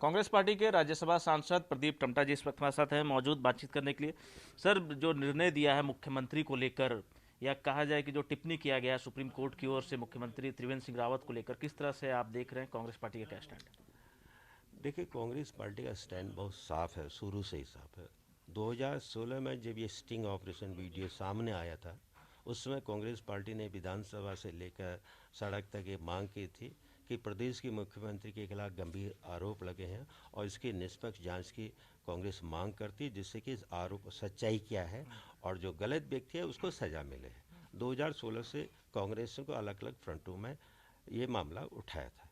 Congress party के राज्यसभा सांसद प्रदीप टमटा जी इस वक्त हमारे साथ हैं मौजूद बातचीत करने के लिए। सर, जो निर्णय दिया है मुख्यमंत्री को लेकर, या कहा जाए कि जो टिप्पणी किया गया है सुप्रीम कोर्ट की ओर से मुख्यमंत्री त्रिवेंद्र सिंह रावत को लेकर, किस तरह से आप देख रहे हैं कांग्रेस पार्टी का क्या स्टैंड है? देखिए, कांग्रेस पार्टी का स्टैंड बहुत साफ है, शुरू से ही साफ है। 2016 में जब ये स्टिंग ऑपरेशन वीडियो सामने आया था, उस समय कांग्रेस पार्टी ने विधानसभा से लेकर सड़क तक ये मांग की थी कि प्रदेश के मुख्यमंत्री के खिलाफ गंभीर आरोप लगे हैं और इसकी निष्पक्ष जांच की कांग्रेस मांग करती, जिससे कि इस आरोप सच्चाई क्या है और जो गलत व्यक्ति है उसको सजा मिले। 2016 से कांग्रेस को अलग अलग फ्रंटों में ये मामला उठाया था।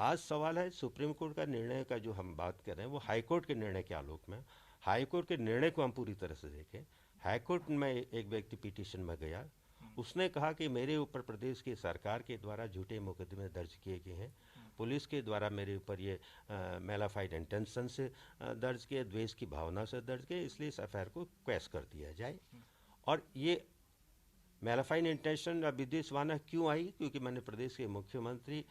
आज सवाल है सुप्रीम कोर्ट का निर्णय का, जो हम बात कर रहे हैं वो हाई कोर्ट के निर्णय के आलोक में। हाई कोर्ट के निर्णय को हम पूरी तरह से देखें। हाई कोर्ट में एक व्यक्ति पिटीशन में गया, उसने कहा कि मेरे ऊपर प्रदेश की सरकार के द्वारा झूठे मुकदमे दर्ज किए गए हैं, पुलिस के द्वारा मेरे ऊपर ये मेलाफाइड इंटेंशन से दर्ज किए, द्वेष की भावना से दर्ज किए, इसलिए इस एफआईआर को क्वैश कर दिया जाए। और ये मेलाफाइन इंटेंशन विदेश वाना क्यों आई? क्योंकि मैंने प्रदेश के मुख्यमंत्री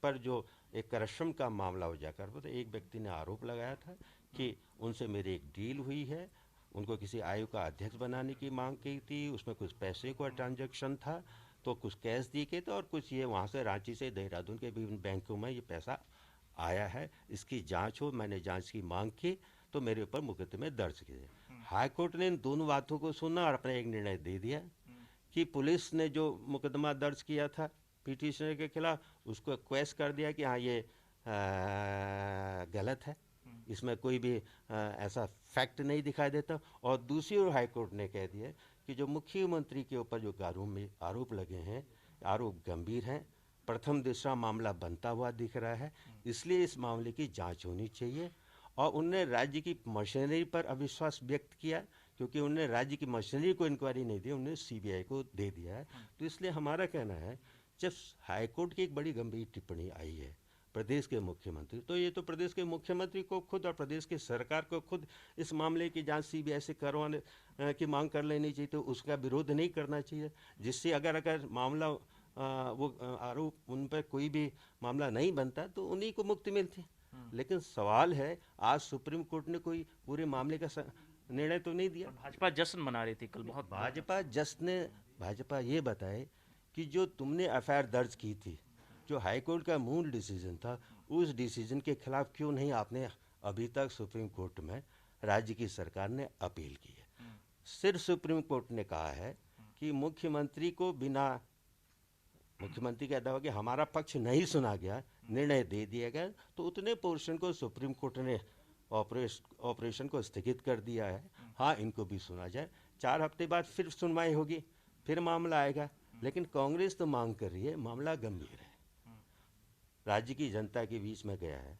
पर जो एक करप्शन का मामला उजागर हुआ, तो एक व्यक्ति ने आरोप लगाया था कि उनसे मेरी एक डील हुई है, उनको किसी आयोग का अध्यक्ष बनाने की मांग की थी, उसमें कुछ पैसे का ट्रांजैक्शन था, तो कुछ कैश दिए गए थे और कुछ ये वहाँ से रांची से देहरादून के विभिन्न बैंकों में ये पैसा आया है, इसकी जांच हो। मैंने जांच की मांग की तो मेरे ऊपर मुकदमे दर्ज किए। हाई कोर्ट ने इन दोनों बातों को सुना और अपना एक निर्णय दे दिया कि पुलिस ने जो मुकदमा दर्ज किया था पिटिशनर के खिलाफ, उसको क्वेश कर दिया कि हाँ ये गलत है, इसमें कोई भी ऐसा फैक्ट नहीं दिखाई देता। और दूसरी ओर हाई कोर्ट ने कह दिया कि जो मुख्यमंत्री के ऊपर जो आरोप लगे हैं, आरोप गंभीर हैं, प्रथम दूसरा मामला बनता हुआ दिख रहा है, इसलिए इस मामले की जांच होनी चाहिए। और उनने राज्य की मशीनरी पर अविश्वास व्यक्त किया, क्योंकि उन्होंने राज्य की मशीनरी को इंक्वायरी नहीं दी, उन्होंने सीबीआई को दे दिया है। तो इसलिए हमारा कहना है, जब हाईकोर्ट की एक बड़ी गंभीर टिप्पणी आई है प्रदेश के मुख्यमंत्री, तो ये तो प्रदेश के मुख्यमंत्री को खुद और प्रदेश की सरकार को खुद इस मामले की जांच सीबीआई से करवाने की मांग कर लेनी चाहिए, तो उसका विरोध नहीं करना चाहिए, जिससे अगर मामला वो आरोप उन पर कोई भी मामला नहीं बनता तो उन्हीं को मुक्ति मिलती। लेकिन सवाल है, आज सुप्रीम कोर्ट ने कोई पूरे मामले का निर्णय तो नहीं दिया। भाजपा जश्न मना रही थी कल बहुत। भाजपा ये बताए कि जो तुमने एफआईआर दर्ज की थी, जो हाईकोर्ट का मूल डिसीजन था, उस डिसीजन के खिलाफ क्यों नहीं आपने अभी तक सुप्रीम कोर्ट में राज्य की सरकार ने अपील की है? सिर्फ सुप्रीम कोर्ट ने कहा है कि मुख्यमंत्री को बिना, मुख्यमंत्री का दावा कि हमारा पक्ष नहीं सुना गया, निर्णय दे दिया गया, तो उतने पोर्शन को सुप्रीम कोर्ट ने ऑपरेशन को स्थगित कर दिया है। हाँ, इनको भी सुना जाए, 4 हफ्ते बाद फिर सुनवाई होगी, फिर मामला आएगा। लेकिन कांग्रेस तो मांग कर रही है, मामला गंभीर है, राज्य की जनता के बीच में गया है,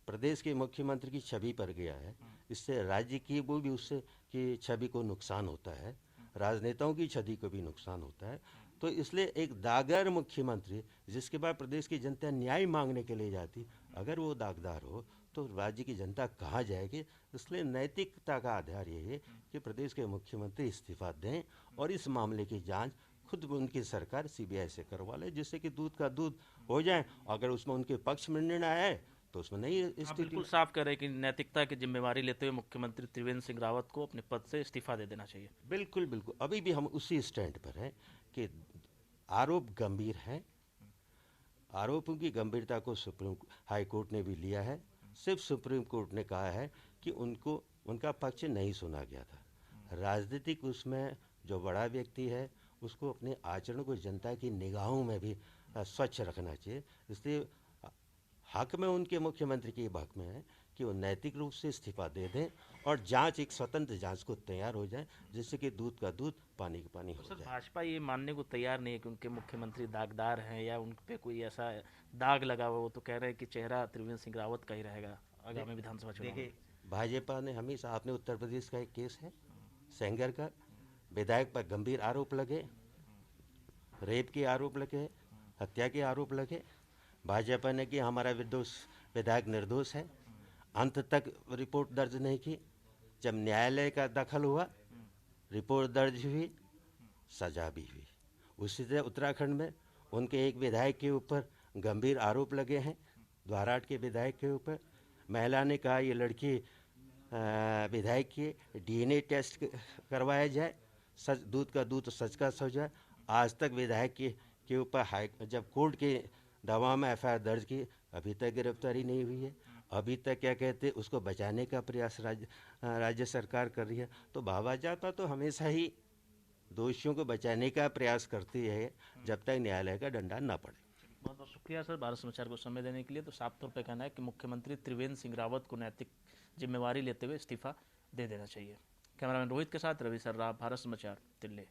प्रदेश के मुख्यमंत्री की छवि पर गया है, इससे राज्य की वो भी उससे की छवि को नुकसान होता है, राजनेताओं की छवि को भी नुकसान होता है। तो इसलिए एक दागदार मुख्यमंत्री, जिसके बाद प्रदेश की जनता न्याय मांगने के लिए जाती, अगर वो दागदार हो तो राज्य की जनता कहाँ जाएगी? इसलिए नैतिकता का आधार ये है कि प्रदेश के मुख्यमंत्री इस्तीफा दें और इस मामले की जांच खुद उनकी सरकार सीबीआई से करवा ले, जिससे कि दूध का दूध हो जाए। अगर उसमें उनके पक्ष में निर्णय आए तो उसमें नहीं आप स्थिति। बिल्कुल साफ कर रहे हैं कि नैतिकता की जिम्मेवारी लेते हुए मुख्यमंत्री त्रिवेंद्र सिंह रावत को अपने पद से इस्तीफा दे देना चाहिए। बिल्कुल बिल्कुल, अभी भी हम उसी स्टैंड पर हैं कि आरोप गंभीर हैं, आरोपों की गंभीरता को सुप्रीम हाई कोर्ट ने भी लिया है। सिर्फ सुप्रीम कोर्ट ने कहा है कि उनको उनका पक्ष नहीं सुना गया था। राजनीतिक उसमें जो बड़ा व्यक्ति है उसको अपने आचरण को जनता की निगाहों में भी स्वच्छ रखना चाहिए। इसलिए हक में उनके मुख्यमंत्री के हक में है कि वो नैतिक रूप से इस्तीफा दे दें और जांच, एक स्वतंत्र जांच को तैयार हो जाए, जिससे कि दूध का दूध पानी का पानी हो सर, जाए। भाजपा ये मानने को तैयार नहीं है कि उनके मुख्यमंत्री दागदार हैं या उन पे कोई ऐसा दाग लगा हुआ। वो तो कह रहे हैं कि चेहरा त्रिवेंद्र सिंह रावत का ही रहेगा आगामी विधानसभा चुनाव में। देखिए, भाजपा ने हमेशा, आपने उत्तर प्रदेश का एक केस है सेंगर का, विधायक पर गंभीर आरोप लगे, रेप के आरोप लगे, हत्या के आरोप लगे, भाजपा ने कि हमारा विधायक निर्दोष है, अंत तक रिपोर्ट दर्ज नहीं की। जब न्यायालय का दखल हुआ, रिपोर्ट दर्ज हुई, सजा भी हुई। उसी तरह उत्तराखंड में उनके एक विधायक के ऊपर गंभीर आरोप लगे हैं, द्वाराट के विधायक के ऊपर। महिला ने कहा ये लड़की विधायक की डीएनए टेस्ट करवाया जाए, सच दूध का दूध सच का सच हो जाए। आज तक विधायक के ऊपर जब कोर्ट के दबाव में एफआईआर दर्ज की, अभी तक गिरफ्तारी नहीं हुई है। अभी तक क्या कहते उसको बचाने का प्रयास राज्य सरकार कर रही है। तो भाजपा तो हमेशा ही दोषियों को बचाने का प्रयास करती है जब तक न्यायालय का डंडा न पड़े। बहुत बहुत शुक्रिया सर भारत समाचार को समय देने के लिए। तो साफ तौर पे कहना है कि मुख्यमंत्री त्रिवेंद्र सिंह रावत को नैतिक जिम्मेवारी लेते हुए इस्तीफा दे देना चाहिए। कैमरामैन रोहित के साथ रवि सर्राफ, भारत समाचार, दिल्ली।